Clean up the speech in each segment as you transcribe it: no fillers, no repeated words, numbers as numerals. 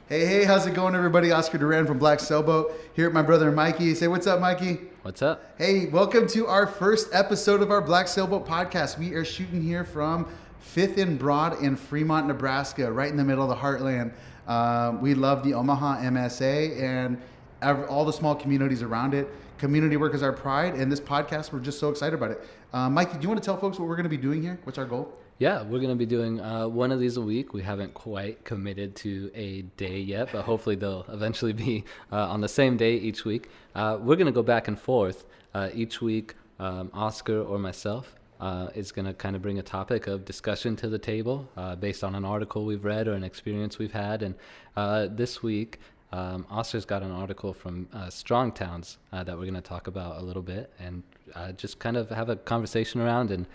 Hey, how's it going, everybody? Oscar Duran from Black Sailboat here with my brother Mikey. Say what's up, Mikey. What's up? Hey, welcome to our first episode of our Black Sailboat podcast. We are shooting here from 5th and Broad in Fremont, Nebraska, right in the middle of the heartland. We love the Omaha MSA and all the small communities around it. Community work is our pride, and this podcast, we're just so excited about it. Mikey, do you want to tell folks what we're going to be doing here? What's our goal? Yeah, we're going to be doing one of these a week. We haven't quite committed to a day yet, but hopefully they'll eventually be on the same day each week. We're going to go back and forth each week. Oscar or myself is going to kind of bring a topic of discussion to the table based on an article we've read or an experience we've had. And this week, Oscar's got an article from Strong Towns that we're going to talk about a little bit and just kind of have a conversation around and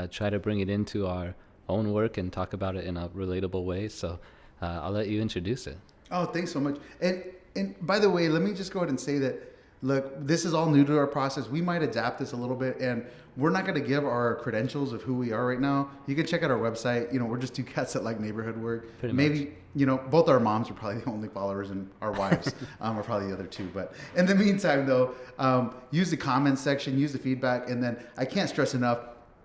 try to bring it into our own work and talk about it in a relatable way. So I'll let you introduce it. Oh, thanks so much. And by the way, let me just go ahead and say that, look, this is all new to our process. We might adapt this a little bit, and we're not going to give our credentials of who we are right now. You can check out our website. We're just two cats that like neighborhood work. Pretty Maybe, much. Both our moms are probably the only followers, and our wives are probably the other two. But in the meantime, though, use the comments section, use the feedback, and then I can't stress enough,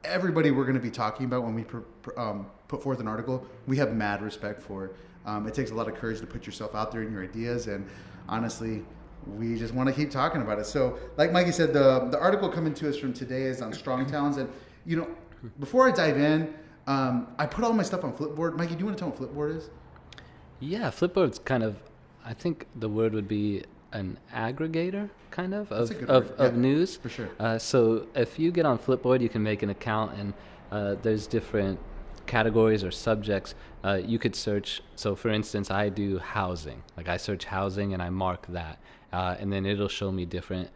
everybody we're going to be talking about when we put forth an article, we have mad respect for. It takes a lot of courage to put yourself out there and your ideas, and honestly, we just want to keep talking about it. So, like Mikey said, the article coming to us from today is on Strong Towns, and before I dive in, I put all my stuff on Flipboard. Mikey, do you want to tell me what Flipboard is? Yeah, Flipboard's kind of, I think the word would be an aggregator kind of news. For sure. So if you get on Flipboard, you can make an account, and there's different categories or subjects you could search. So for instance, I do housing. Like I search housing and I mark that, and then it'll show me different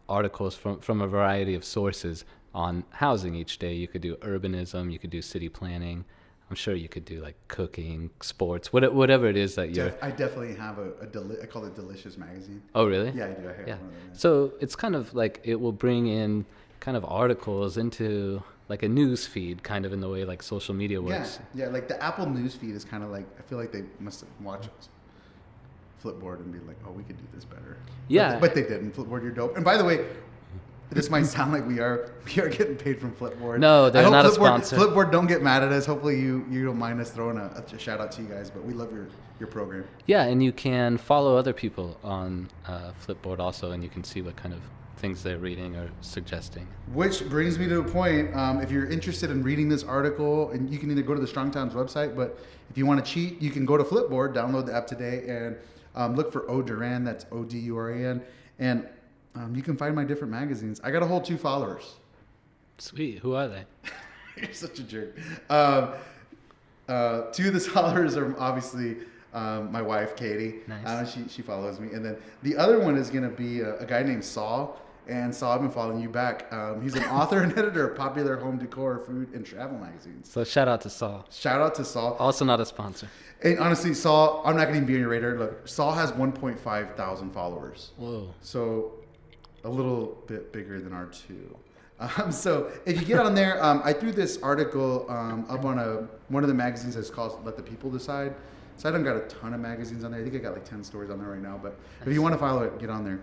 articles from a variety of sources on housing each day. You could do urbanism, you could do city planning. I'm sure you could do like cooking, sports, whatever it is that you're... I definitely have I call it Delicious Magazine. Oh, really? Yeah, I do. I have one of them. So it's kind of like it will bring in kind of articles into like a news feed, kind of in the way like social media works. Yeah, like the Apple news feed is kind of like, I feel like they must have watched Flipboard and be like, oh, we could do this better. Yeah. But they didn't. Flipboard, you're dope. And by the way, this might sound like we are getting paid from Flipboard. No, they're not a sponsor. Flipboard, don't get mad at us. Hopefully you don't mind us throwing a shout out to you guys, but we love your program. Yeah, and you can follow other people on Flipboard also, and you can see what kind of things they're reading or suggesting. Which brings me to a point. If you're interested in reading this article, and you can either go to the Strong Towns website, but if you want to cheat, you can go to Flipboard, download the app today, and look for O Duran. That's Oduran, and you can find my different magazines. I got a whole 2 followers. Sweet. Who are they? You're such a jerk. 2 of the followers are obviously my wife, Katie. Nice. She follows me. And then the other one is going to be a guy named Saul. And Saul, I've been following you back. He's an author and editor of popular home decor, food, and travel magazines. So shout out to Saul. Shout out to Saul. Also not a sponsor. And honestly, Saul, I'm not going to be on your radar. Look, Saul has 1.5 thousand followers. Whoa. So a little bit bigger than our 2. So if you get on there, I threw this article up on one of the magazines that's called Let the People Decide. So I don't got a ton of magazines on there. I think I got like 10 stories on there right now. But if you want to follow it, get on there.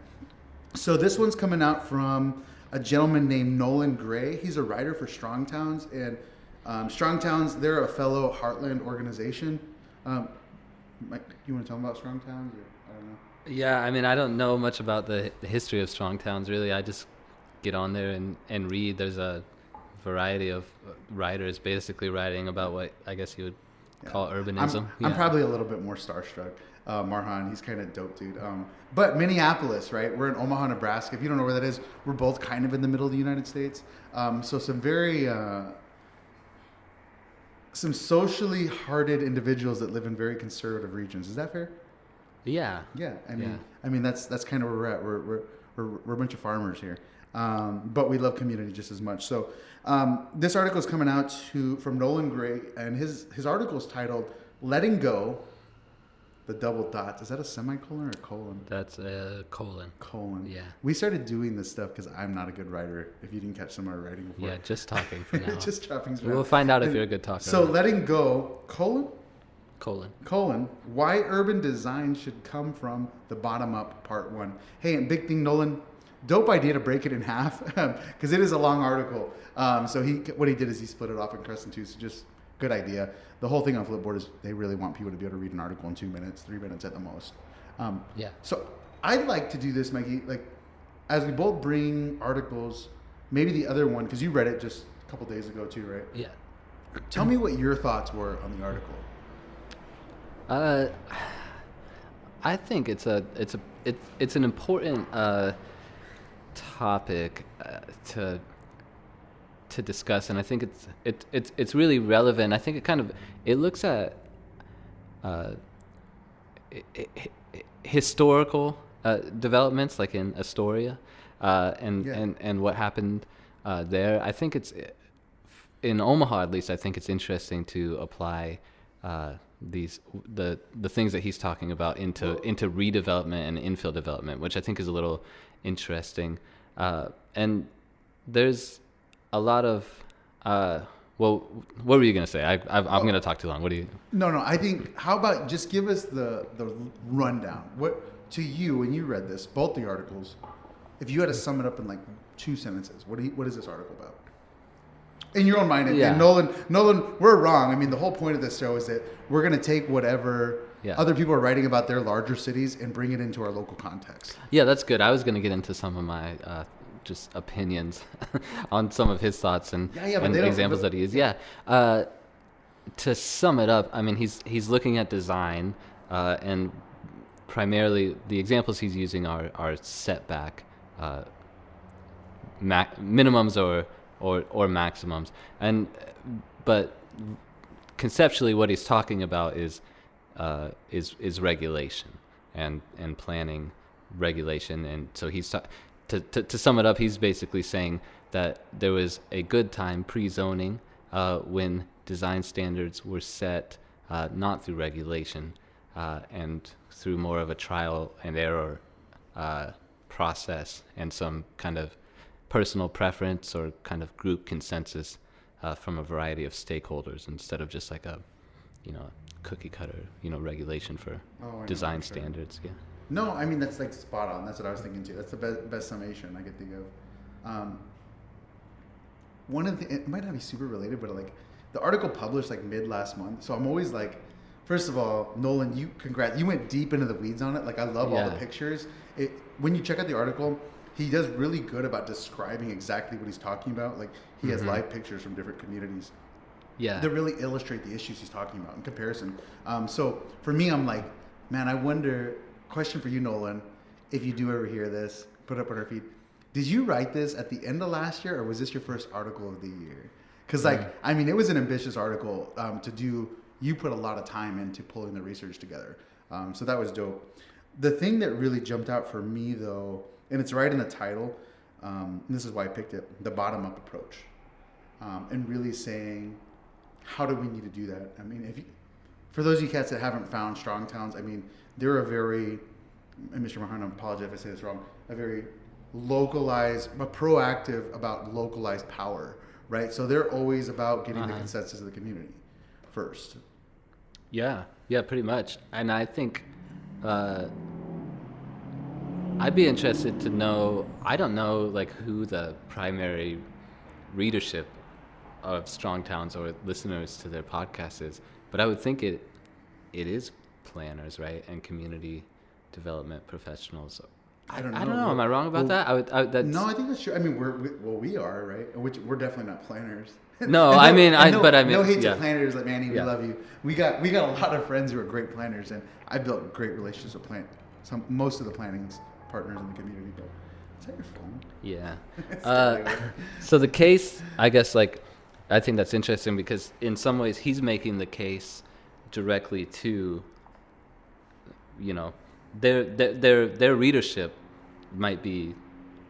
So this one's coming out from a gentleman named Nolan Gray. He's a writer for Strong Towns. And Strong Towns, they're a fellow Heartland organization. Mike, you want to tell them about Strong Towns? Or, I don't know. Yeah, I mean, I don't know much about the history of Strong Towns, really. I just get on there and read. There's a variety of writers basically writing about what I guess you would call urbanism. I'm probably a little bit more starstruck. Marhan, he's kind of dope, dude. But Minneapolis, right? We're in Omaha, Nebraska. If you don't know where that is, we're both kind of in the middle of the United States. So some very... some socially hearted individuals that live in very conservative regions. Is that fair? Yeah. Yeah. I mean that's kind of where we're at. We're a bunch of farmers here, but we love community just as much. So this article is coming out from Nolan Gray, and his article is titled "Letting Go." The double dots. Is that a semicolon or a colon? That's a colon. Colon. Yeah. We started doing this stuff because I'm not a good writer. If you didn't catch some of our writing before. Yeah, just talking for now. Just talking. We'll find out if you're a good talker. So letting go, colon? Why urban design should come from the bottom up, part 1. Hey, and big thing, Nolan, dope idea to break it in half because it is a long article. So what he did is he split it off in Crescent 2. So just good idea. The whole thing on Flipboard is they really want people to be able to read an article in 2 minutes, 3 minutes at the most. So I'd like to do this, Mikey, like as we both bring articles, maybe the other one, because you read it just a couple days ago too, right? Yeah. Tell me what your thoughts were on the article. I think it's an important topic to discuss, and I think it's really relevant. I think it looks at historical developments, like in Astoria, and what happened there. I think it's in Omaha, at least. I think it's interesting to apply the things that he's talking about into redevelopment and infill development, which I think is a little interesting. And there's a lot of well, what were you gonna say? I'm gonna talk too long. What do you? No. I think how about just give us the rundown. What to you when you read this, both the articles, if you had to sum it up in like 2 sentences, what is this article about? In your own mind, and Nolan, we're wrong. I mean, the whole point of this show is that we're going to take whatever other people are writing about their larger cities and bring it into our local context. Yeah, that's good. I was going to get into some of my just opinions on some of his thoughts and examples that he used. To sum it up, I mean, he's looking at design, and primarily the examples he's using are setback minimums or maximums, but conceptually what he's talking about is regulation and planning regulation. And so he's to sum it up, he's basically saying that there was a good time pre-zoning when design standards were set not through regulation and through more of a trial and error process and some kind of personal preference or kind of group consensus from a variety of stakeholders, instead of just like a cookie cutter regulation for design standards. Yeah. No, I mean that's like spot on. That's what I was thinking too. That's the best summation I could think of. One of the, it might not be super related, but like the article published like mid last month. So I'm always like, first of all, Nolan, you went deep into the weeds on it. Like I love all the pictures. When you check out the article, he does really good about describing exactly what he's talking about. Like he has live pictures from different communities. Yeah. That really illustrate the issues he's talking about in comparison. So for me, I'm like, man, I wonder, question for you, Nolan, if you do ever hear this, put up on our feed. Did you write this at the end of last year, or was this your first article of the year? Because I mean, it was an ambitious article to do. You put a lot of time into pulling the research together. So that was dope. The thing that really jumped out for me though, and it's right in the title, and this is why I picked it, the bottom-up approach. And really saying, how do we need to do that? I mean, for those of you cats that haven't found strong towns, I mean, they're a very, and Mr. Mahan, I apologize if I say this wrong, a very localized, but proactive about localized power, right? So they're always about getting the consensus of the community first. Yeah, pretty much. And I think I'd be interested to know, I don't know like who the primary readership of Strong Towns or listeners to their podcast is, but I would think it is planners, right, and community development professionals. I don't know. Am I wrong about that? No, I think that's true. I mean, we are, right? Which we're definitely not planners. No, no I mean, no hate to planners. Like Manny, we love you. We got a lot of friends who are great planners, and I built great relationships with most of the planning partners in the community. But is that your phone? Yeah. So the case, I guess, like, I think that's interesting because in some ways he's making the case directly to, their readership might be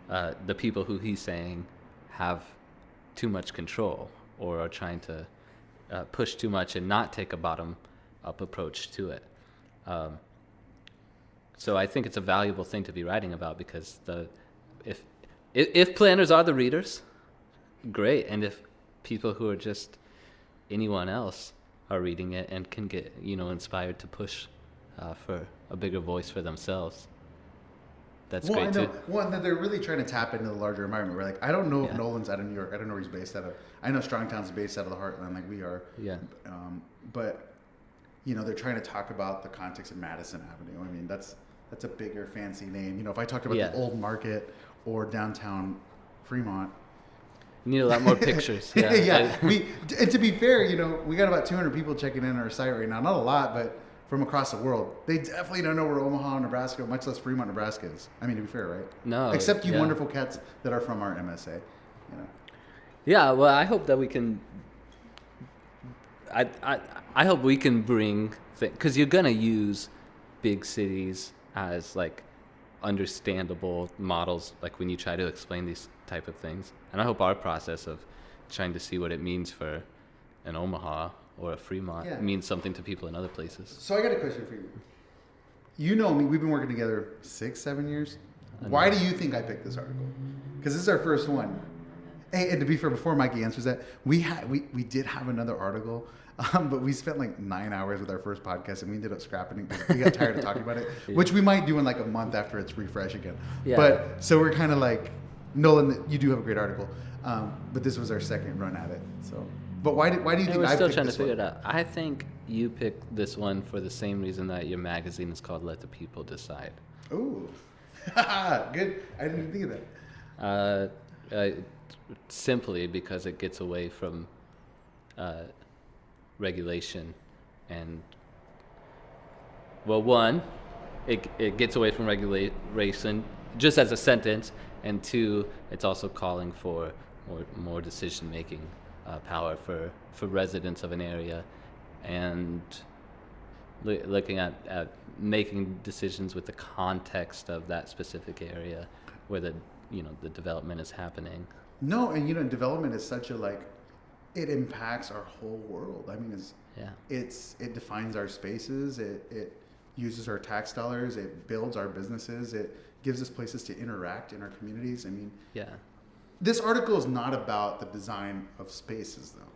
the people who he's saying have too much control or are trying to push too much and not take a bottom-up approach to it. So I think it's a valuable thing to be writing about because if planners are the readers, great, and if people who are just anyone else are reading it and can get, inspired to push for a bigger voice for themselves. That's great too. Well, they're really trying to tap into the larger environment. We're like, I don't know if Nolan's out of New York. I don't know where he's based out of. I know Strongtown's based out of the Heartland, like we are. Yeah. But they're trying to talk about the context of Madison Avenue. I mean, that's a bigger, fancy name. If I talked about the Old Market or downtown Fremont. You need a lot more pictures. Yeah. And to be fair, we got about 200 people checking in on our site right now. Not a lot, but from across the world. They definitely don't know where Omaha, Nebraska, much less Fremont, Nebraska is. I mean, to be fair, right? No. Except you wonderful cats that are from our MSA. Yeah, well, I hope that we can... I hope we can bring... Because you're going to use big cities as, like, understandable models, like when you try to explain these type of things. And I hope our process of trying to see what it means for an Omaha or a Fremont means something to people in other places. So I got a question for you. You know me, we've been working together 6-7 years. Why do you think I picked this article? Because this is our first one. Hey, and to be fair, before Mikey answers that, we did have another article, but we spent like 9 hours with our first podcast, and we ended up scrapping it because we got tired of talking about it, which we might do in like a month after it's refresh again. Yeah. But so we're kind of like, Nolan, you do have a great article, but this was our second run at it. So, but why do you think I picked this one? We're still trying to figure it out. I think you picked this one for the same reason that your magazine is called "Let the People Decide." Ooh, good. I didn't think of that. Simply because it gets away from regulation and, well, one, it gets away from regulation just as a sentence, and two, it's also calling for more decision-making power for residents of an area, and looking at making decisions with the context of that specific area where the development is happening. No, and development is such it impacts our whole world. I mean, it defines our spaces. It uses our tax dollars. It builds our businesses. It gives us places to interact in our communities. I mean, this article is not about the design of spaces, though.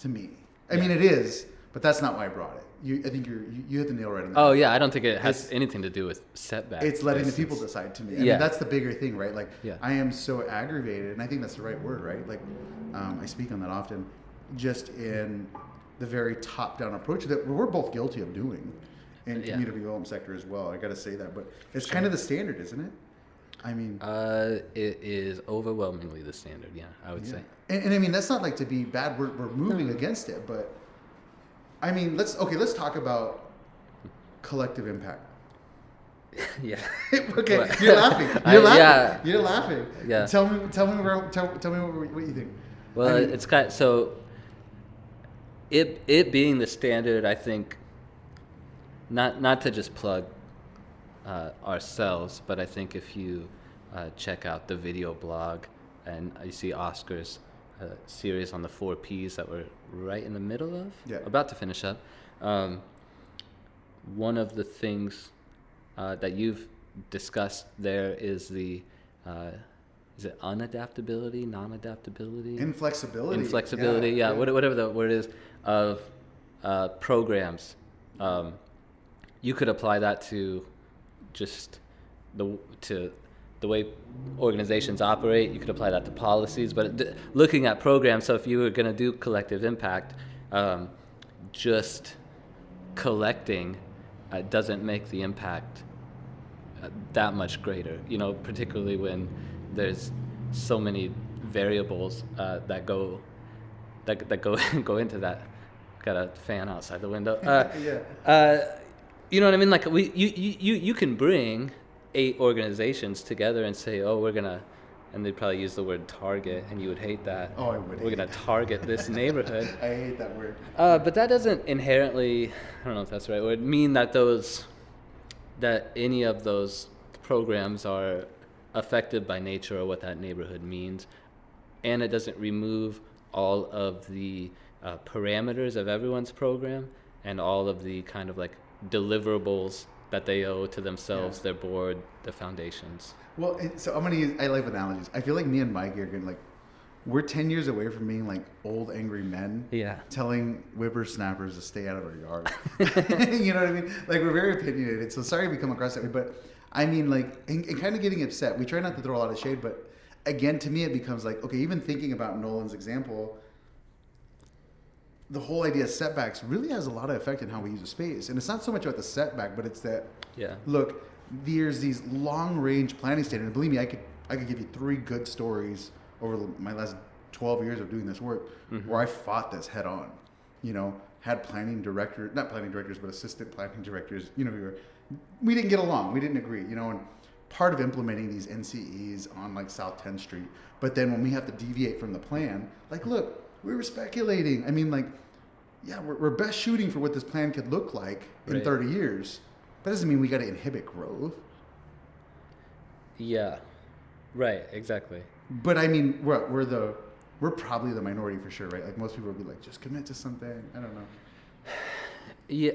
To me, I mean, it is, but that's not why I brought it. I think you hit the nail right on the head. Oh yeah, I don't think it has anything to do with setbacks. It's letting the people decide. To me, I mean, that's the bigger thing, right? Like, I am so aggravated, and I think that's the right word, right? Like, I speak on that often, just in the very top-down approach that we're both guilty of doing in community development sector as well. I got to say that, but it's kind of the standard, isn't it? I mean, it is overwhelmingly the standard. Yeah, I would say. And I mean, that's not like to be bad. We're moving against it, but. I mean, let's talk about collective impact. Yeah. Okay, you're laughing. You're laughing. Yeah. Tell me what you think. Well, it's kind of, so it being the standard, I think, not to just plug ourselves, but I think if you check out the video blog and you see Oscar's series on the 4 Ps that we're right in the middle of, about to finish up. One of the things that you've discussed there is the is it unadaptability, non-adaptability, inflexibility, whatever the word is, of programs. You could apply that to just the way organizations operate. You could apply that to policies, but looking at programs, so if you were going to do collective impact, just collecting doesn't make the impact that much greater, particularly when there's so many variables that go go into that. Got a fan outside the window. You know what I mean? Like you can bring 8 organizations together and say, oh, we're gonna, and they'd probably use the word target, and you would hate that. Oh, I would. We're gonna target this neighborhood. I hate that word. But that doesn't inherently, I don't know if that's the right word, mean that any of those programs are affected by nature or what that neighborhood means, and it doesn't remove all of the parameters of everyone's program and all of the kind of like deliverables that they owe to themselves, their board, the foundations. Well, so I like analogies. I feel like me and Mike are gonna we're 10 years away from being like old angry men. Yeah. Telling whippersnappers to stay out of our yard. You know what I mean? Like, we're very opinionated. So sorry if we come across that way, but I mean, like, and kind of getting upset. We try not to throw a lot of shade, but again, to me, it becomes like, okay, even thinking about Nolan's example, the whole idea of setbacks really has a lot of effect in how we use a space. And it's not so much about the setback, but it's that, look, there's these long range planning standards. And believe me, I could give you 3 good stories over my last 12 years of doing this work where I fought this head on, you know, had not planning directors, but assistant planning directors, you know, we didn't get along. We didn't agree, you know, and part of implementing these NCEs on like South 10th Street. But then when we have to deviate from the plan, like, look, we were speculating. I mean, like, yeah, we're best shooting for what this plan could look like in 30 years. That doesn't mean we got to inhibit growth. Yeah, right, exactly. But I mean, we're probably the minority for sure, right? Like, most people would be like, just commit to something. I don't know. Yeah,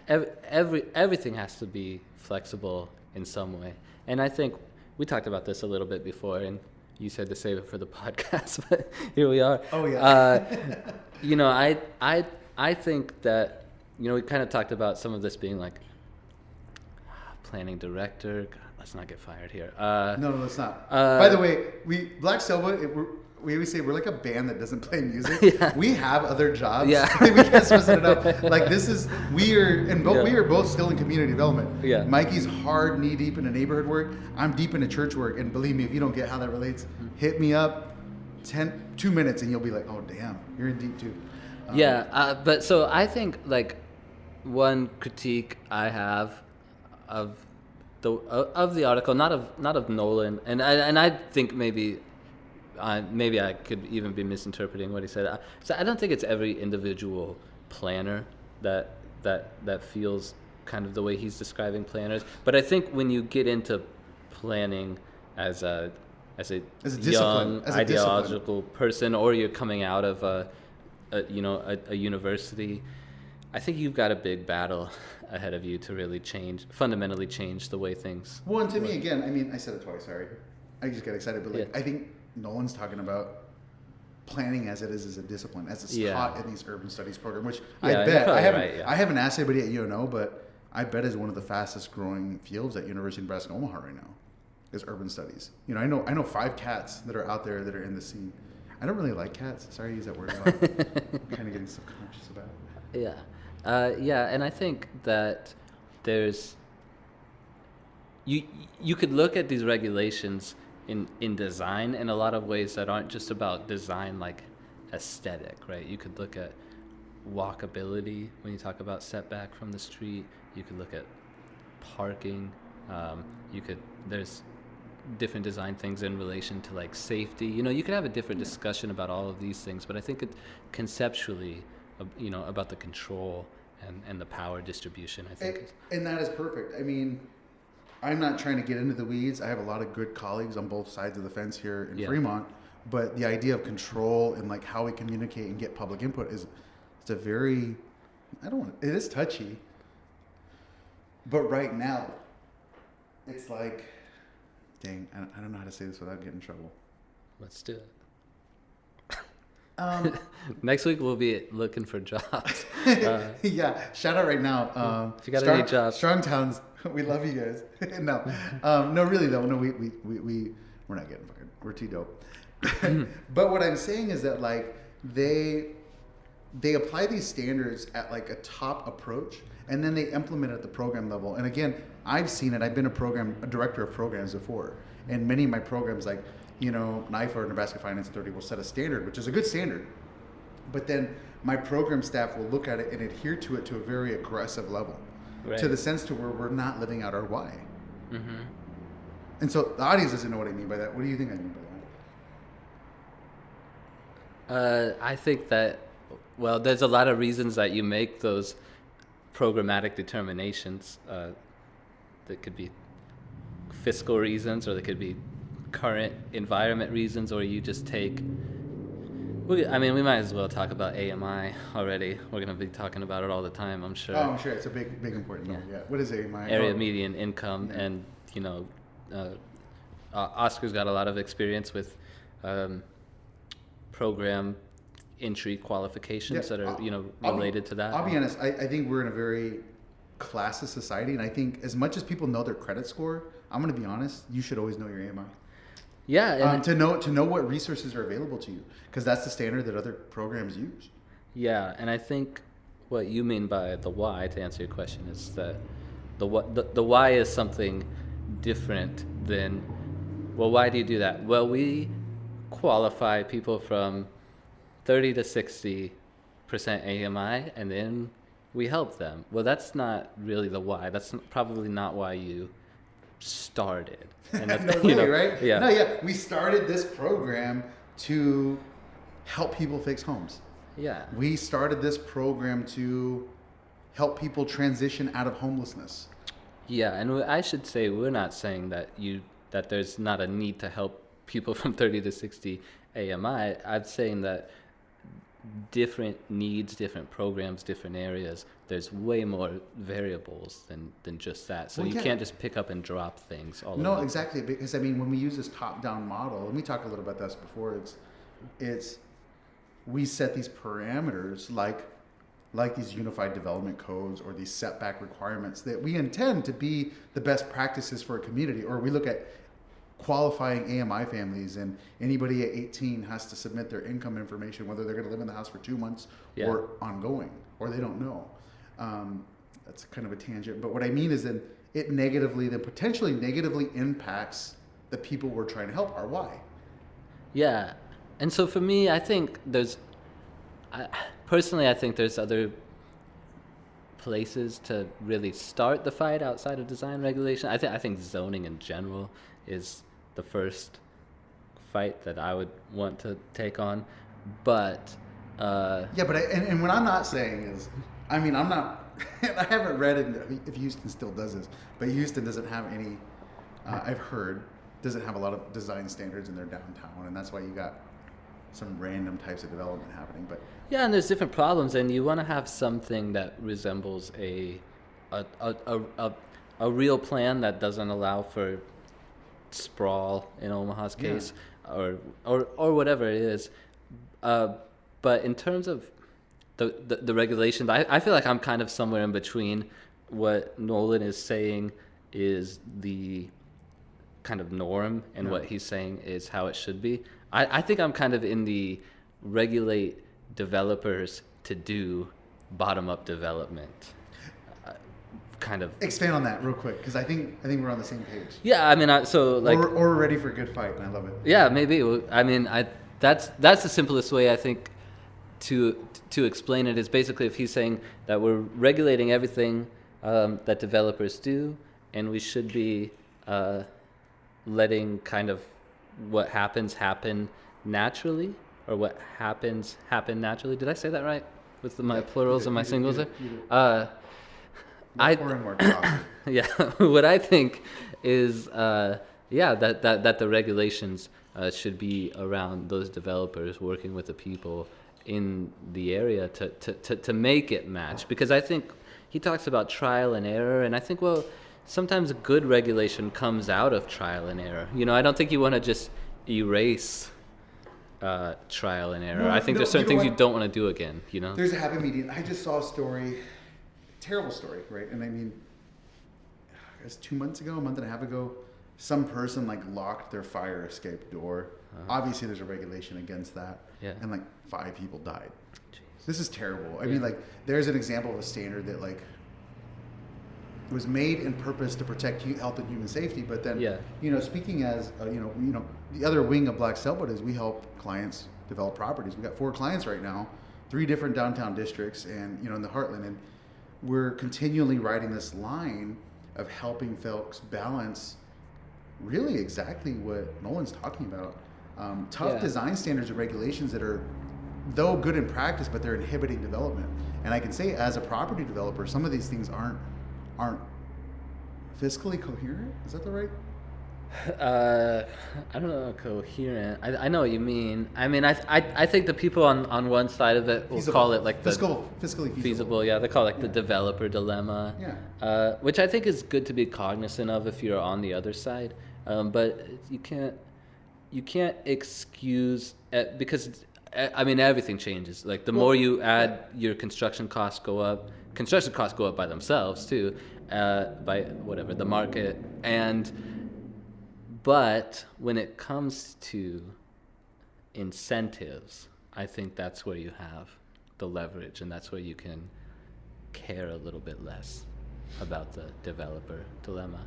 everything has to be flexible in some way. And I think we talked about this a little bit before, and you said to save it for the podcast, but here we are. Oh, yeah. You know, I think that, you know, we kind of talked about some of this being like planning director. God, let's not get fired here. No, let's not. By the way, Black Sailboat, we always say we're like a band that doesn't play music. Yeah. We have other jobs. Yeah. We can't split it up. Like, we are both still in community development. Yeah. Mikey's hard knee deep into neighborhood work. I'm deep into church work. And believe me, if you don't get how that relates, hit me up 2 minutes and you'll be like, oh, damn, you're in deep too. But so I think like one critique I have of the article, not of Nolan, and I think maybe I could even be misinterpreting what he said. So I don't think it's every individual planner that feels kind of the way he's describing planners. But I think when you get into planning as a young ideological person, or you're coming out of a university, I think you've got a big battle ahead of you to really fundamentally change the way things. Well, and to me, again, I mean, I said it twice. Sorry, I just got excited, but I think Nolan's talking about planning as it is as a discipline, as it's taught in these urban studies program, which I bet I haven't asked anybody at UNO, but I bet is one of the fastest growing fields at University of Nebraska Omaha right now, is urban studies. You know, I know 5 cats that are out there that are in the scene. I don't really like cats. Sorry to use that word a lot. I'm kind of getting subconscious about it. Yeah, and I think that there's you could look at these regulations in design in a lot of ways that aren't just about design, like aesthetic, right? You could look at walkability when you talk about setback from the street. You could look at parking. There's different design things in relation to like safety. You know, you could have a different discussion about all of these things, but I think conceptually, about the control and the power distribution, I think. And that is perfect. I mean, I'm not trying to get into the weeds. I have a lot of good colleagues on both sides of the fence here in Fremont, but the idea of control and like how we communicate and get public input it's a very, it is touchy, but right now it's like, dang, I don't know how to say this without getting in trouble. Let's do it. Next week we'll be looking for jobs. Yeah, shout out right now. If you got any jobs, Strong Towns, we love you guys. No, really though. No, we're not getting fired. We're too dope. But what I'm saying is that like they apply these standards at like a top approach, and then they implement it at the program level. And again, I've seen it. I've been a director of programs before, and many of my programs, like, NIFA or Nebraska Finance Authority, will set a standard, which is a good standard. But then my program staff will look at it and adhere to it to a very aggressive level, to the sense to where we're not living out our why. Mm-hmm. And so the audience doesn't know what I mean by that. What do you think I mean by that? I think that, well, there's a lot of reasons that you make those programmatic determinations. That could be fiscal reasons, or they could be current environment reasons, or you just take. We might as well talk about AMI already. We're going to be talking about it all the time, I'm sure. Oh, I'm sure. It's a big important number. Yeah. What is AMI? Area median income, and Oscar's got a lot of experience with program entry qualifications that are I'll related to that? I'll be honest. I think we're in a very classist society, and I think as much as people know their credit score, I'm going to be honest. You should always know your AMI. Yeah, and to know what resources are available to you, because that's the standard that other programs use. yeah, and I think what you mean by the why, to answer your question, is that the why is something different than, well, why do you do that? Well, we qualify people from 30 to 60% AMI, and then we help them. Well, that's not really the why. That's probably not why you started. And that's, No way, right? Yeah. No, yeah. We started this program to help people fix homes. Yeah. We started this program to help people transition out of homelessness. Yeah, and I should say we're not saying that there's not a need to help people from 30 to 60 AMI. I'm saying that different needs, different programs, different areas, there's way more variables than just that. So Well, you yeah. can't just pick up and drop things all No, over. exactly. Because I mean, when we use this top-down model, and we talked a little about this before, it's we set these parameters like these unified development codes or these setback requirements that we intend to be the best practices for a community. Or we look at qualifying AMI families, and anybody at 18 has to submit their income information, whether they're going to live in the house for 2 months or ongoing, or they don't know. That's kind of a tangent. But what I mean is that it potentially negatively impacts the people we're trying to help, our why. Yeah. And so for me, I think personally, I think there's other places to really start the fight outside of design regulation. I think zoning in general is the first fight that I would want to take on. But Yeah, but and what I'm not saying is, I mean, I'm not. I haven't read if Houston still does this, but Houston doesn't have any. I've heard doesn't have a lot of design standards in their downtown, and that's why you got some random types of development happening. But yeah, and there's different problems, and you want to have something that resembles a real plan that doesn't allow for sprawl in Omaha's case, or whatever it is. But in terms of the regulations, I feel like I'm kind of somewhere in between what Nolan is saying is the kind of norm and what he's saying is how it should be. I think I'm kind of in the regulate developers to do bottom-up development kind of. Expand on that real quick, because I think we're on the same page. Yeah, I mean, or we're ready for a good fight, and I love it. Yeah, maybe. I mean, that's the simplest way I think to explain it is basically if he's saying that we're regulating everything that developers do, and we should be letting kind of what happens happen naturally, or what happens happen naturally. Did I say that right with my plurals and my singles there? More Yeah, what I think is that the regulations should be around those developers working with the people in the area to make it match, because I think he talks about trial and error, and I think, well, sometimes good regulation comes out of trial and error. I don't think you want to just erase trial and error. I think there's certain things you don't want to do again. There's a happy medium. I just saw a story, terrible story, right? And I mean, I guess 2 months ago, a month and a half ago, some person locked their fire escape door. Obviously, there's a regulation against that. Yeah. And 5 people died. Jeez. This is terrible. I mean, there's an example of a standard that it was made in purpose to protect health and human safety, but then, speaking as, the other wing of Black Sailboat is we help clients develop properties. We got 4 clients right now, 3 different downtown districts, and, in the Heartland, and we're continually riding this line of helping folks balance really exactly what Nolan's talking about. Tough design standards and regulations that are, though good in practice, but they're inhibiting development. And I can say, as a property developer, some of these things aren't fiscally coherent. Is that the right? I don't know, coherent. I know what you mean. I mean, I think the people on one side of it will call it fiscally feasible. Yeah, they call it the developer dilemma. Yeah. Which I think is good to be cognizant of if you're on the other side. But you can't excuse it, because I mean, everything changes. Like the more you add, your construction costs go up. Construction costs go up by themselves too, by whatever the market. But when it comes to incentives, I think that's where you have the leverage, and that's where you can care a little bit less about the developer dilemma.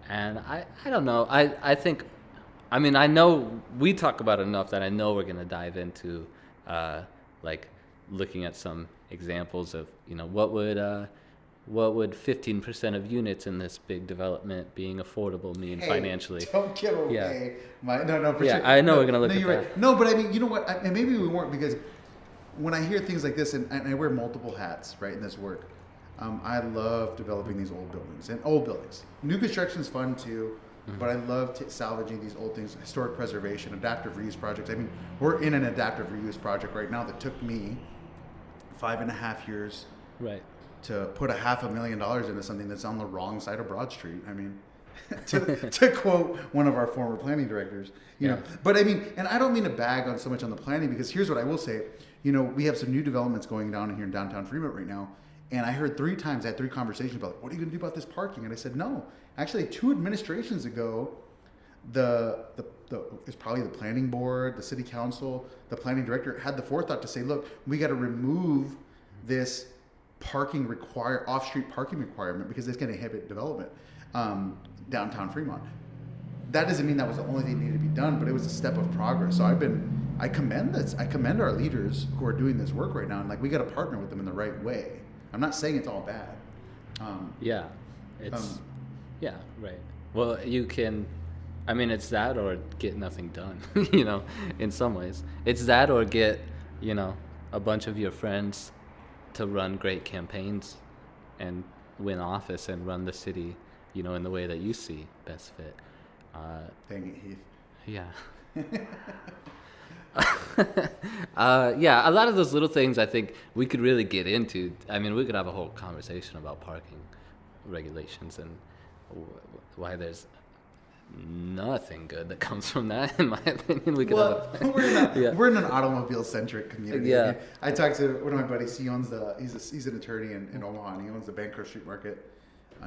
And I don't know. I think, I mean, I know we talk about it enough that I know we're going to dive into like looking at some examples of, you know, what would 15% of units in this big development being affordable mean financially? Don't give away no, for yeah, sure. I know no, we're gonna look no, at you're that. right. No, but I mean, you know what? And maybe we weren't, because when I hear things like this, and I wear multiple hats, right, in this work, I love developing these old buildings and old buildings. New construction is fun too, but I love salvaging these old things, historic preservation, adaptive reuse projects. I mean, we're in an adaptive reuse project right now that took me 5.5 years. Right. To put $500,000 into something that's on the wrong side of Broad Street. I mean, to quote one of our former planning directors, you know. But I mean, and I don't mean to bag on so much on the planning, because here's what I will say. You know, we have some new developments going down here in downtown Fremont right now, and I heard 3 times, I had 3 conversations about, like, what are you going to do about this parking? And I said, no. Actually, 2 administrations ago, it's probably the planning board, the city council, the planning director had the forethought to say, look, we got to remove this off-street parking requirement, because it's going to inhibit development downtown Fremont. That doesn't mean that was the only thing that needed to be done, but it was a step of progress. So I commend our leaders who are doing this work right now, and like, we got to partner with them in the right way. I'm not saying it's all bad. Right. Well, you can, I mean, it's that or get nothing done, you know, in some ways. It's that or get, you know, a bunch of your friends to run great campaigns and win office and run the city, you know, in the way that you see best fit. Dang it, Heath. Yeah. Yeah, a lot of those little things I think we could really get into. I mean, we could have a whole conversation about parking regulations and why there's nothing good that comes from that, in my opinion. We could we're in an automobile-centric community. Yeah. I mean, I talked to one of my buddies. He owns he's an attorney in Omaha, and he owns the Bancroft Street Market.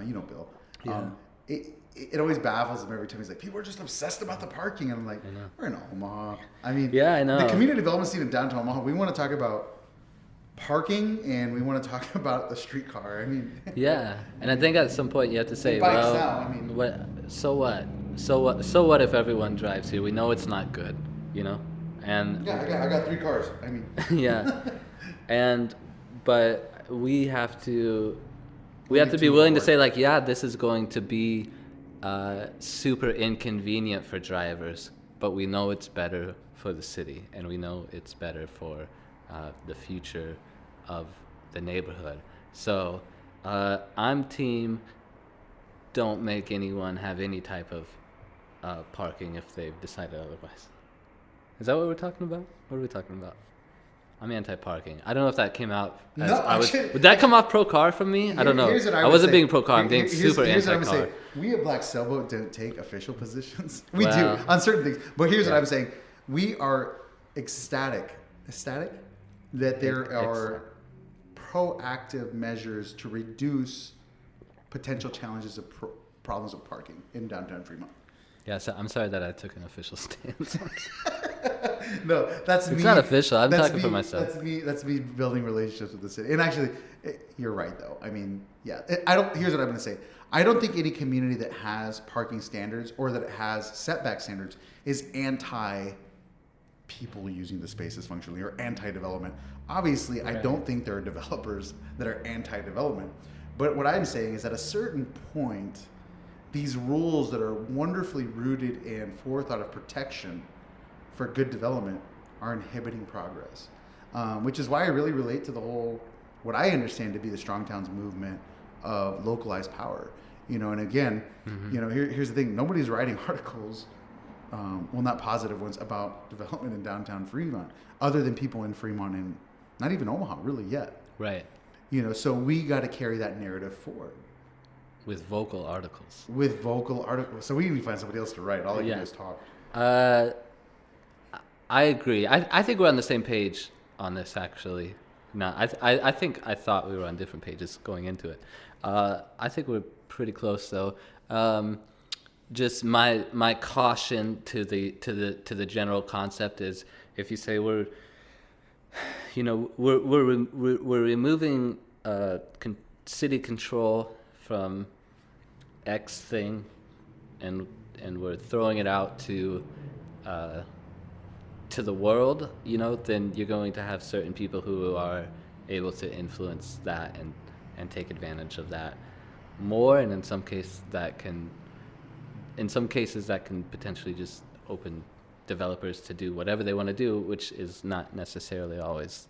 You know Bill. Yeah. It always baffles him every time. He's like, people are just obsessed about the parking. And I'm like, we're in Omaha. I mean, yeah, I know. The community development scene in downtown Omaha, we want to talk about parking, and we want to talk about the streetcar. I mean, yeah, and I think at some point you have to say, bikes well, now, I mean, what? So what? So what if everyone drives here? We know it's not good, you know, and yeah, I got 3 cars. I mean, yeah, but we have to be willing to say, like, yeah, this is going to be super inconvenient for drivers, but we know it's better for the city, and we know it's better for the future of the neighborhood. So I'm team don't make anyone have any type of parking if they've decided otherwise. Is that what we're talking about? What are we talking about? I'm anti-parking. I don't know if that came out. Would that come off pro-car from me? I don't know. I wasn't being pro-car. I'm being super anti-car. We at Black Sailboat don't take official positions. We do on certain things. But here's what I'm saying. We are ecstatic that there are proactive measures to reduce potential challenges of problems with parking in downtown Fremont. Yeah, so I'm sorry that I took an official stance. No, that's me. It's not official. I'm talking for myself. That's me building relationships with the city. And actually, you're right, though. I mean, yeah. Here's what I'm going to say. I don't think any community that has parking standards or that has setback standards is anti people using the spaces functionally or anti-development. Obviously, I don't think there are developers that are anti-development. But what I'm saying is at a certain point, these rules that are wonderfully rooted in forethought of protection for good development are inhibiting progress, which is why I really relate to the whole, what I understand to be the Strong Towns movement of localized power. You know, and again, you know, here's the thing: nobody's writing articles, well, not positive ones, about development in downtown Fremont, other than people in Fremont and not even Omaha, really yet. Right. You know, so we got to carry that narrative forward. With vocal articles. So we need to find somebody else to write. All I can do is talk. I agree. I think we're on the same page on this, actually. No, I thought we were on different pages going into it. I think we're pretty close, though. Just my caution to the general concept is, if you say we're removing city control from X thing, and we're throwing it out to the world, then you're going to have certain people who are able to influence that and take advantage of that more, and in some cases that can potentially just open developers to do whatever they want to do, which is not necessarily always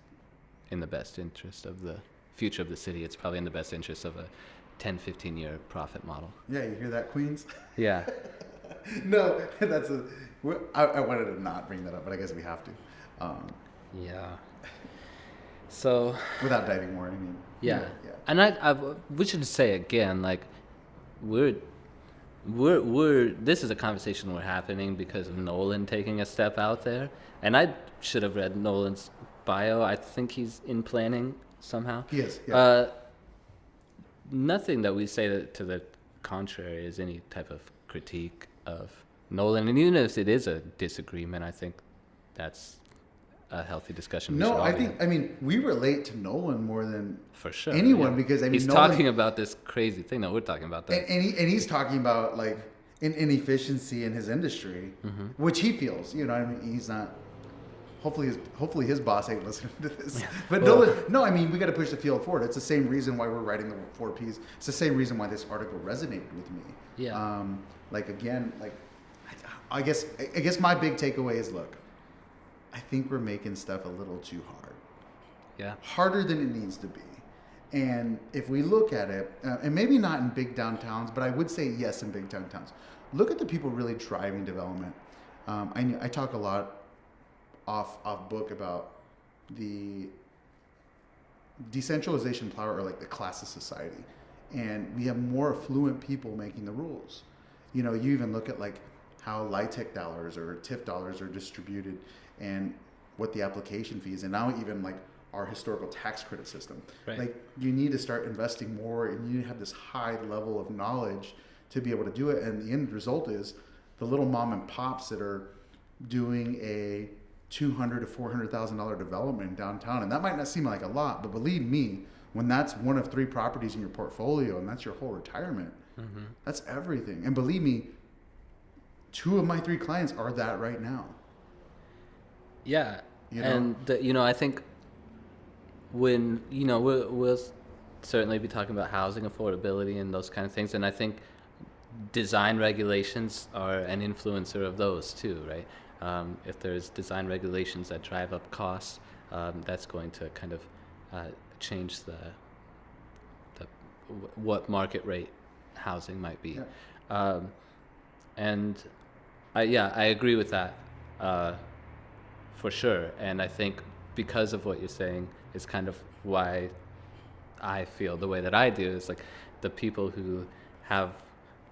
in the best interest of the future of the city. It's probably in the best interest of a 10-15 year profit model. Yeah, you hear that, Queens? Yeah. No, I wanted to not bring that up, but I guess we have to. Yeah. So. Without diving more, I mean. Yeah. And we should say again, like, we're this is a conversation we're having because of Nolan taking a step out there, and I should have read Nolan's bio. I think he's in planning somehow. He is. Yeah. Nothing that we say to the contrary is any type of critique of Nolan, and even if it is a disagreement, I think that's a healthy discussion. No, I mean, we relate to Nolan more than for sure anyone, because I mean, he's Nolan, talking about this crazy thing that we're talking about, that. And he's talking about like inefficiency in his industry, which he feels. I mean, he's not. Hopefully his boss ain't listening to this. But no, I mean, we got to push the field forward. It's the same reason why we're writing the 4 Ps. It's the same reason why this article resonated with me. Yeah. I guess my big takeaway is, look, I think we're making stuff a little too hard. Yeah. Harder than it needs to be. And if we look at it, and maybe not in big downtowns, but I would say yes in big downtowns. Look at the people really driving development. I talk a lot off book about the decentralization power, or like the class of society, and we have more affluent people making the rules. You even look at like how LIHTC dollars or TIF dollars are distributed, and what the application fees, and now even like our historical tax credit system. Right. Like, you need to start investing more, and you need to have this high level of knowledge to be able to do it. And the end result is the little mom and pops that are doing a $200,000 to $400,000 development in downtown, and that might not seem like a lot, but believe me, when that's one of 3 properties in your portfolio and that's your whole retirement, that's everything. And believe me, 2 of my 3 clients are that right now. Yeah. And I think when we'll certainly be talking about housing affordability and those kind of things, and I think design regulations are an influencer of those too, right? If there's design regulations that drive up costs, that's going to kind of change the what market rate housing might be. Yeah. And I agree with that for sure. And I think because of what you're saying is kind of why I feel the way that I do, is like the people who have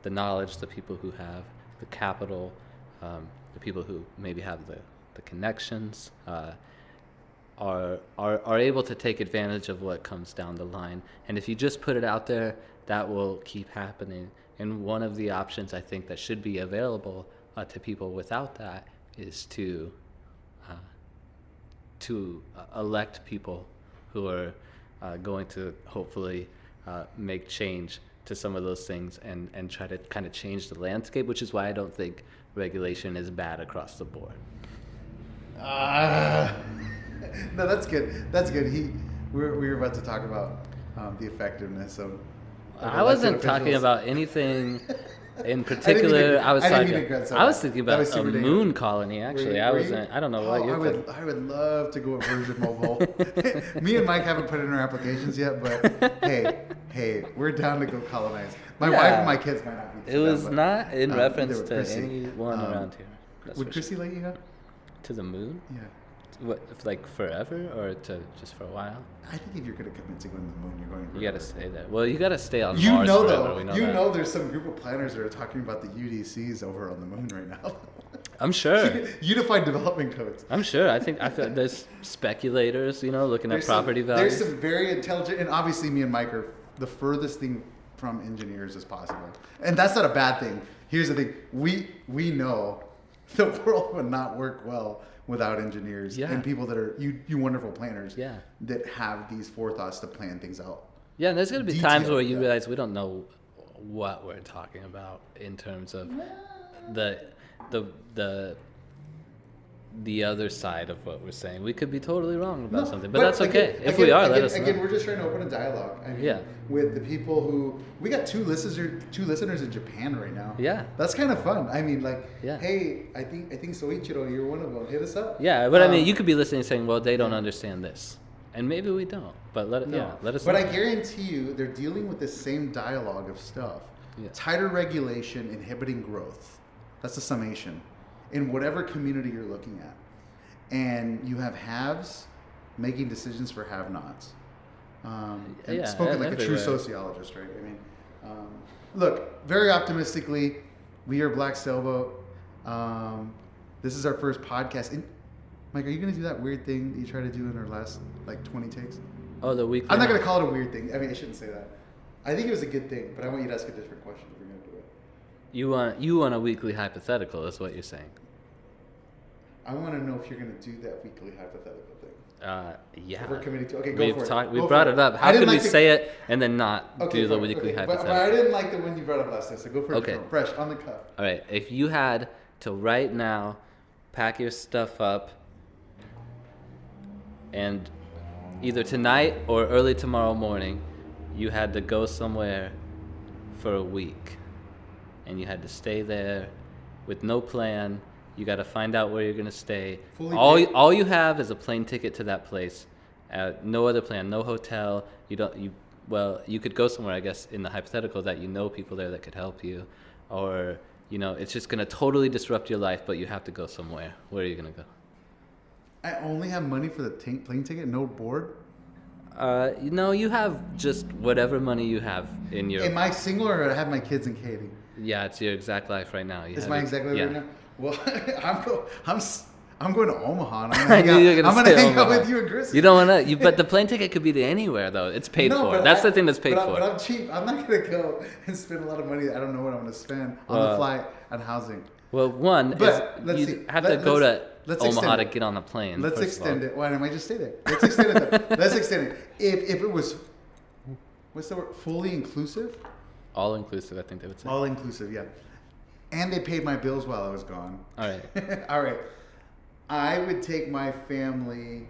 the knowledge, the people who have the capital, the people who maybe have the connections, are able to take advantage of what comes down the line. And if you just put it out there, that will keep happening. And one of the options I think that should be available to people without that is to elect people who are going to hopefully make change to some of those things and try to kind of change the landscape, which is why I don't think regulation is bad across the board. No, that's good. That's good. We were about to talk about the effectiveness of I wasn't talking about anything in particular. I was thinking about a moon colony. Actually, I don't know what you're thinking. I would love to go a version mobile. Me and Mike haven't put in our applications yet, but hey, we're down to go colonize. My wife and my kids might not be. It was not in reference to anyone around here. Would Chrissy let you go to the moon? Yeah. What, like forever, or to just for a while? I think if you're going to commit to going to the moon, you're going forever. You got to stay there. Well, you got to stay on Mars forever. You know there's some group of planners that are talking about the UDCs over on the moon right now. I'm sure. Unified development codes. I'm sure. I feel like there's speculators, looking at property values. There's some very intelligent, and obviously me and Mike are the furthest thing from engineers as possible. And that's not a bad thing. Here's the thing. We know the world would not work well without engineers and people that are, you wonderful planners that have these forethoughts to plan things out. Yeah, and there's going to be times where you realize we don't know what we're talking about in terms of the other side of what we're saying. We could be totally wrong about something, but that's okay. If we are, let us know. Again, we're just trying to open a dialogue. I mean, with the people who we got two listeners in Japan right now. Yeah, that's kind of fun. I mean, hey, I think Soichiro, you're one of them. Hit us up. Yeah, but I mean, you could be listening and saying, well, they don't understand this, and maybe we don't. But let us know. But I guarantee you, they're dealing with the same dialogue of stuff. Yeah. Tighter regulation, inhibiting growth. That's the summation. In whatever community you're looking at. And you have haves making decisions for have-nots. Spoken like a true sociologist, right? I mean, look, very optimistically, we are Black Sailboat. This is our first podcast. And, Mike, are you going to do that weird thing that you tried to do in our last, 20 takes? Oh, the weekly. I'm not going to call it a weird thing. I mean, I shouldn't say that. I think it was a good thing, but I want you to ask a different question if you're going to do it. You want a weekly hypothetical, is what you're saying. I want to know if you're going to do that weekly hypothetical thing. Yeah. If we're committing to. Okay, go for it. We brought it up. How could we say it and then not do the weekly hypothetical? But I didn't like the one you brought up last time, so go for it. Okay. Fresh, on the cuff. All right. If you had to right now pack your stuff up and either tonight or early tomorrow morning, you had to go somewhere for a week and you had to stay there with no plan. You got to find out where you're going to stay. All you have is a plane ticket to that place. No other plan, no hotel. You could go somewhere, I guess, in the hypothetical that you know people there that could help you, or it's just going to totally disrupt your life, but you have to go somewhere. Where are you going to go? I only have money for the plane ticket, no board. You have just whatever money you have in your. Am I single or I have my kids and Katie? Yeah, it's your exact life right now. It's my exact life right now. Well, I'm going to Omaha. And I'm going to hang out with you and Chris. You don't want to, but the plane ticket could be to anywhere though. It's paid for. That's the thing that's paid for. But I'm cheap. I'm not going to go and spend a lot of money. I don't know what I'm going to spend on the flight and housing. Well, you have to go to Omaha to get on a plane. Let's extend it. Why don't I just stay there? Let's extend it. Let's extend it. If it was, what's the word? Fully inclusive? All inclusive, I think they would say. All inclusive, yeah. And they paid my bills while I was gone. All right. All right. I would take my family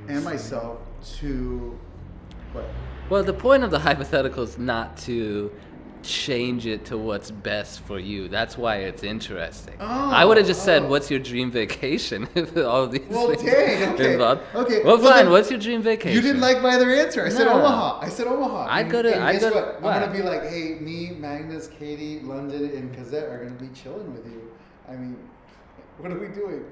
and myself to what? Well, the point of the hypothetical is not to change it to what's best for you. That's why it's interesting. I would have just said, "What's your dream vacation?" If all of these things involved. Okay. Well, fine. Then, what's your dream vacation? You didn't like my other answer. I said Omaha. I'd go to. What? I'm gonna be like, hey, me, Magnus, Katie, London, and Cazette are gonna be chilling with you. I mean, what are we doing?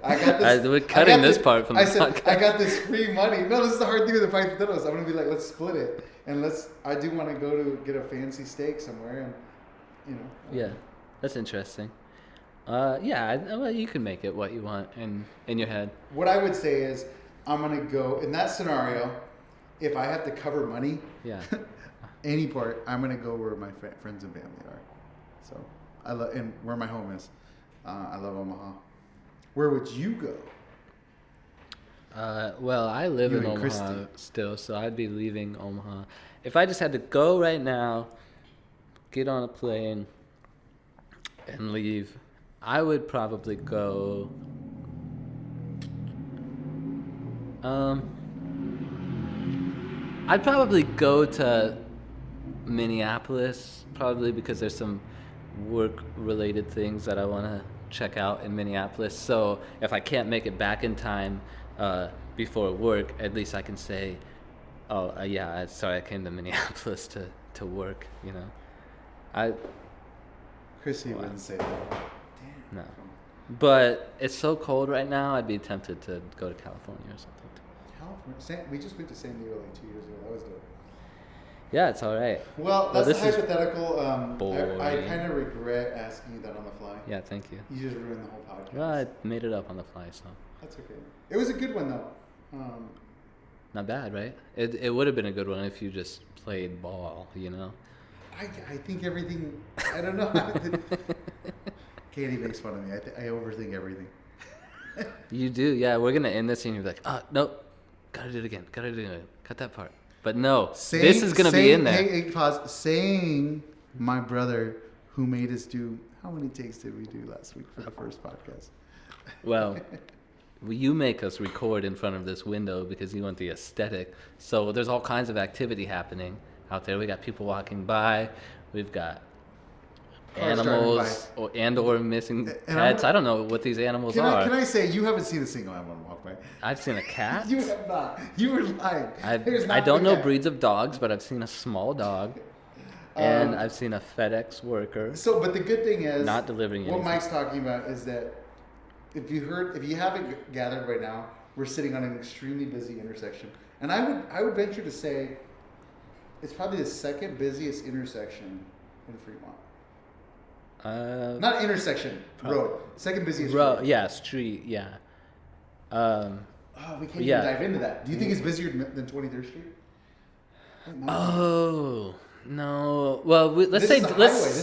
I got this. We're cutting this part from the podcast. I got this free money. No, this is the hard thing with the hypotheticals. I'm gonna be like, let's split it. And I do want to go to get a fancy steak somewhere, and Yeah, that's interesting. Well, you can make it what you want in your head. What I would say is, I'm gonna go in that scenario. If I have to cover money, any part, I'm gonna go where my friends and family are. So I love and where my home is. I love Omaha. Where would you go? Well, I live in Omaha still, so I'd be leaving Omaha. If I just had to go right now, get on a plane, and leave, I would probably go. I'd probably go to Minneapolis, probably because there's some work-related things that I want to check out in Minneapolis. So if I can't make it back in time before work, at least I can say, sorry, I came to Minneapolis to work, Chrissy wouldn't say that. Damn. No. But it's so cold right now, I'd be tempted to go to California or something. California? We just went to San Diego 2 years ago. That was dope. Yeah, it's all right. Well, that's this a is hypothetical. boring. I kind of regret asking you that on the fly. Yeah, thank you. You just ruined the whole podcast. Well, I made it up on the fly, so That's okay. It was a good one though. not bad, right? It would have been a good one if you just played ball, you know. I think everything. I don't know. Katie makes fun of me. I overthink everything. You do, yeah. We're gonna end this and you're like, oh no, gotta do it again. Gotta do it again. Cut that part. But no, this is gonna be in there. Hey, pause. Saying my brother who made us do. How many takes did we do last week for the first podcast? Well, you make us record in front of this window because you want the aesthetic. So there's all kinds of activity happening out there. We got people walking by. We've got Cars animals or missing pets. I don't know what these animals are. Can I say you haven't seen a single animal walk by? I've seen a cat. You have not. You were lying. I don't know breeds of dogs, but I've seen a small dog. And I've seen a FedEx worker. So, but the good thing is, not delivering anything. What Mike's talking about is that if you haven't gathered by now, we're sitting on an extremely busy intersection, and I would venture to say it's probably the second busiest intersection in Fremont. Not intersection, road. Second busiest road. Yeah, street. Yeah. We can't even dive into that. Do you think it's busier than 23rd Street? Oh no. Well, let's This is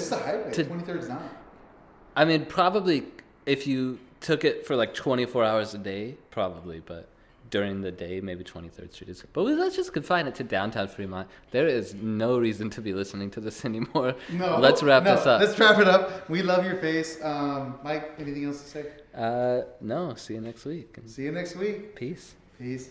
the highway. 23rd is not. I mean, probably if you took it for like 24 hours a day, probably, but during the day, maybe 23rd Street is. But let's just confine it to downtown Fremont. There is no reason to be listening to this anymore. No. Let's wrap this up. Let's wrap it up. We love your face. Mike, anything else to say? No. See you next week. See you next week. Peace. Peace.